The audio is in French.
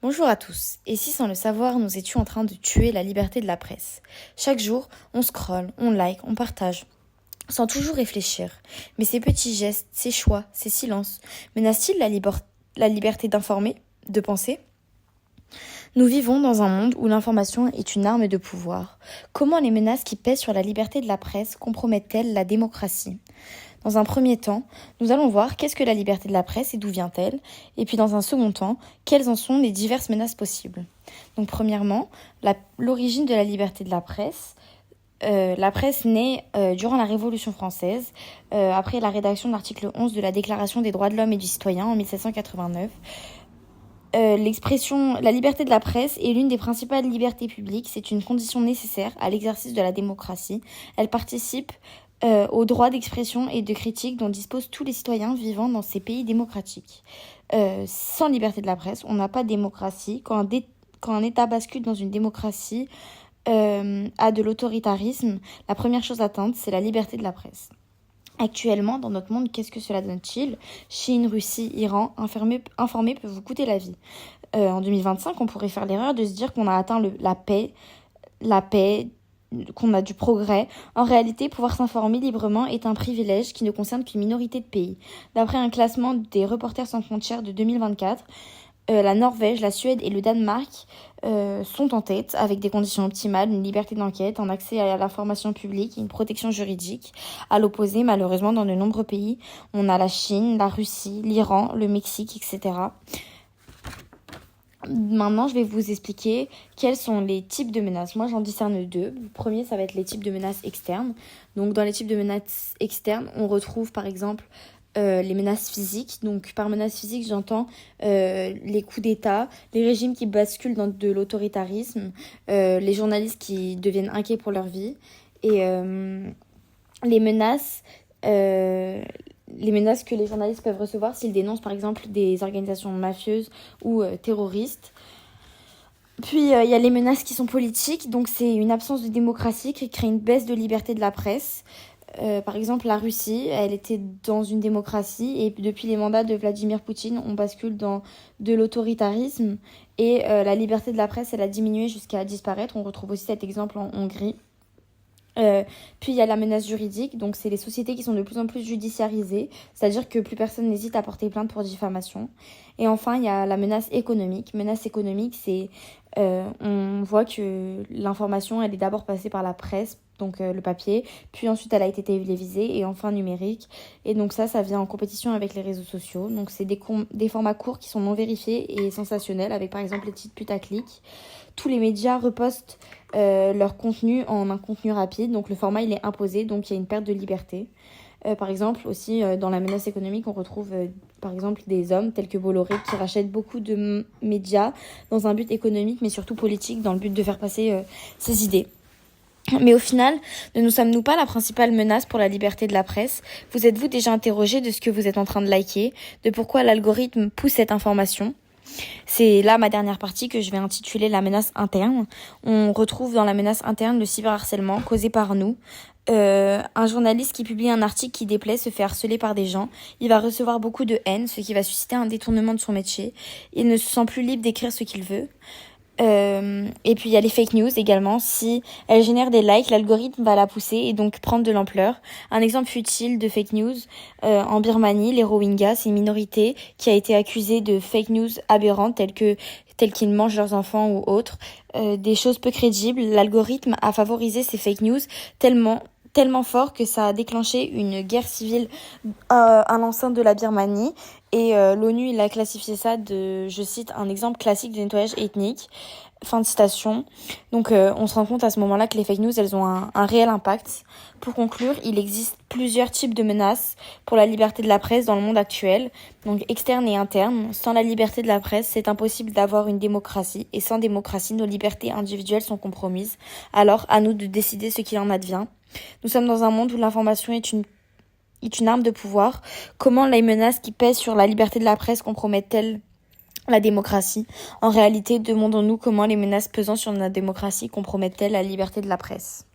Bonjour à tous. Et si sans le savoir, nous étions en train de tuer la liberté de la presse? Chaque jour, on scrolle, on like, on partage, sans toujours réfléchir. Mais ces petits gestes, ces choix, ces silences, menacent-ils la liberté d'informer, de penser? Nous vivons dans un monde où l'information est une arme de pouvoir. Comment les menaces qui pèsent sur la liberté de la presse compromettent-elles la démocratie? Dans un premier temps, nous allons voir qu'est-ce que la liberté de la presse et d'où vient-elle, et puis dans un second temps, quelles en sont les diverses menaces possibles. Donc premièrement, l'origine de la liberté de la presse. La presse naît durant la Révolution française, après la rédaction de l'article 11 de la Déclaration des droits de l'homme et du citoyen en 1789. L'expression « la liberté de la presse est l'une des principales libertés publiques. C'est une condition nécessaire à l'exercice de la démocratie. Elle participe au droit d'expression et de critique dont disposent tous les citoyens vivant dans ces pays démocratiques. Sans liberté de la presse, on n'a pas de démocratie. Quand un État bascule dans une démocratie à de l'autoritarisme, la première chose atteinte, c'est la liberté de la presse. Actuellement, dans notre monde, qu'est-ce que cela donne-t-il? Chine, Russie, Iran, informer peut vous coûter la vie. En 2025, on pourrait faire l'erreur de se dire qu'on a atteint la paix, qu'on a du progrès. En réalité, pouvoir s'informer librement est un privilège qui ne concerne qu'une minorité de pays. D'après un classement des Reporters sans frontières de 2024, la Norvège, la Suède et le Danemark sont en tête avec des conditions optimales, une liberté d'enquête, un accès à l'information publique, une protection juridique. À l'opposé, malheureusement, dans de nombreux pays, on a la Chine, la Russie, l'Iran, le Mexique, etc. Maintenant, je vais vous expliquer quels sont les types de menaces. Moi, j'en discerne deux. Le premier, ça va être les types de menaces externes. Donc, dans les types de menaces externes, on retrouve par exemple les menaces physiques. Donc par menaces physiques, j'entends les coups d'État, les régimes qui basculent dans de l'autoritarisme, les journalistes qui deviennent inquiets pour leur vie, et les menaces que les journalistes peuvent recevoir s'ils dénoncent par exemple des organisations mafieuses ou terroristes. Puis il y a les menaces qui sont politiques, donc c'est une absence de démocratie qui crée une baisse de liberté de la presse. Par exemple, la Russie, elle était dans une démocratie et depuis les mandats de Vladimir Poutine, on bascule dans de l'autoritarisme et la liberté de la presse, elle a diminué jusqu'à disparaître. On retrouve aussi cet exemple en Hongrie. Puis il y a la menace juridique, donc c'est les sociétés qui sont de plus en plus judiciarisées, c'est-à-dire que plus personne n'hésite à porter plainte pour diffamation. Et enfin, il y a la menace économique. Menace économique, c'est on voit que l'information, elle est d'abord passée par la presse, donc le papier, puis ensuite elle a été télévisée et enfin numérique. Et donc ça vient en compétition avec les réseaux sociaux. Donc c'est des formats courts qui sont non vérifiés et sensationnels, avec par exemple les titres putaclic. Tous les médias repostent leur contenu en un contenu rapide, donc le format il est imposé, donc il y a une perte de liberté. Par exemple aussi dans la menace économique, on retrouve par exemple des hommes tels que Bolloré qui rachètent beaucoup de médias dans un but économique mais surtout politique, dans le but de faire passer ses idées. Mais au final, ne nous sommes-nous pas la principale menace pour la liberté de la presse? Vous êtes-vous déjà interrogé de ce que vous êtes en train de liker, de pourquoi l'algorithme pousse cette information? C'est là ma dernière partie que je vais intituler la menace interne. On retrouve dans la menace interne le cyberharcèlement causé par nous. Un journaliste qui publie un article qui déplaît se fait harceler par des gens. Il va recevoir beaucoup de haine, ce qui va susciter un détournement de son métier. Il ne se sent plus libre d'écrire ce qu'il veut. Et puis il y a les fake news également. Si elle génère des likes, l'algorithme va la pousser et donc prendre de l'ampleur. Un exemple futile de fake news en Birmanie, les Rohingyas, c'est une minorité qui a été accusée de fake news aberrantes telles qu'ils mangent leurs enfants ou autres, des choses peu crédibles. L'algorithme a favorisé ces fake news tellement fort que ça a déclenché une guerre civile à l'enceinte de la Birmanie. Et l'ONU, il a classifié ça de, je cite, un exemple classique de nettoyage ethnique. Fin de citation. Donc on se rend compte à ce moment-là que les fake news, elles ont un réel impact. Pour conclure, il existe plusieurs types de menaces pour la liberté de la presse dans le monde actuel, donc externe et interne. Sans la liberté de la presse, c'est impossible d'avoir une démocratie, et sans démocratie, nos libertés individuelles sont compromises. Alors, à nous de décider ce qu'il en advient. Nous sommes dans un monde où l'information est une arme de pouvoir. Comment les menaces qui pèsent sur la liberté de la presse compromettent-elles la démocratie? En réalité, demandons-nous comment les menaces pesant sur la démocratie compromettent-elles la liberté de la presse.